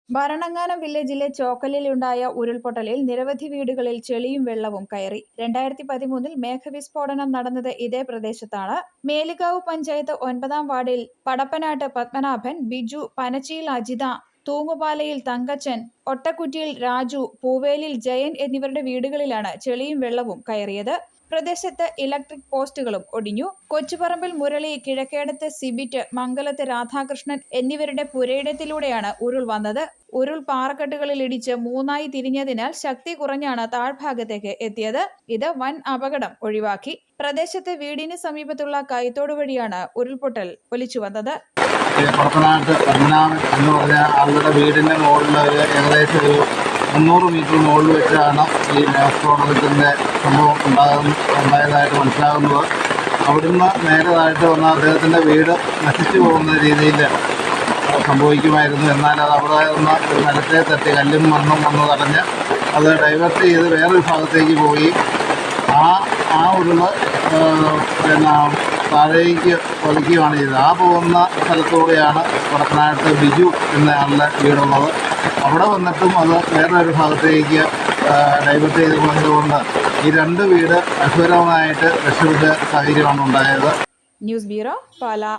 ഭരണങ്ങാനം വില്ലേജിലെ ചോക്കലിലുണ്ടായ ഉരുൾപൊട്ടലിൽ നിരവധി വീടുകളിൽ ചെളിയും വെള്ളവും കയറി. 2013 മേഘവിസ്ഫോടനം നടന്നത് ഇതേ പ്രദേശത്താണ്. മേലുകാവ് പഞ്ചായത്ത് 9-ാം വാർഡിൽ പടപ്പനാട്ട് പത്മനാഭൻ, ബിജു, പനച്ചിയിൽ അജിത, തൂങ്ങുപാലയിൽ തങ്കച്ചൻ, ഒട്ടക്കുറ്റിയിൽ രാജു, പൂവേലിൽ ജയൻ എന്നിവരുടെ വീടുകളിലാണ് ചെളിയും വെള്ളവും കയറിയത്. പ്രദേശത്ത് ഇലക്ട്രിക് പോസ്റ്റുകളും ഒടിഞ്ഞു. കൊച്ചുപറമ്പിൽ മുരളി, കിഴക്കേടത്ത് സിബിറ്റ്, മംഗലത്ത് രാധാകൃഷ്ണൻ എന്നിവരുടെ പുരയിടത്തിലൂടെയാണ് ഉരുൾ വന്നത്. ഉരുൾ പാറക്കെട്ടുകളിൽ ഇടിച്ച് 3ആയി തിരിഞ്ഞതിനാൽ ശക്തി കുറഞ്ഞാണ് താഴ്ഭാഗത്തേക്ക് എത്തിയത്. ഇത് വൻ അപകടം ഒഴിവാക്കി. പ്രദേശത്ത് വീടിന് സമീപത്തുള്ള കൈത്തോട് വഴിയാണ് ഉരുൾപൊട്ടൽ ഒലിച്ചു വന്നത്. പടപ്പനാട്ട് പത്മനാഭൻ എന്ന് പറഞ്ഞ ആളുടെ വീടിൻ്റെ മുകളിൽ ഏകദേശം 300 മീറ്റർ മുകളിൽ വെച്ചാണ് ഈ മേഘസ്ഫോടനത്തിൻ്റെ സംഭവം ഉണ്ടായതായിട്ട് മനസ്സിലാകുന്നത്. അവിടുന്ന് നേരതായിട്ട് വന്ന അദ്ദേഹത്തിൻ്റെ വീട് നശിച്ചു പോകുന്ന രീതിയിൽ സംഭവിക്കുമായിരുന്നു. എന്നാൽ അത് അവിടെ നിന്ന് ഒരു നിലത്തെ തട്ടി കല്ലും മണ്ണും വന്ന് തടഞ്ഞ് അത് ഡൈവേർട്ട് ചെയ്ത് വേറൊരു ഭാഗത്തേക്ക് പോയി ആ ഉരുള് താഴേക്ക് ഒതുക്കുകയാണ് ചെയ്തത്. ആ പോകുന്ന സ്ഥലത്തൂടെയാണ് പടപ്പനാട്ട് ബിജു എന്ന ആളുടെ വീടുള്ളത്. അവിടെ വന്നിട്ടും അത് വേറൊരു ഭാഗത്തേക്ക് ഡൈവേർട്ട് ചെയ്ത് പോയതുകൊണ്ട് ഈ 2 വീട് അത്ഭുതകരമായിട്ട് രക്ഷപ്പെട്ട സാഹചര്യമാണ് ഉണ്ടായത്. News bureau, Pala.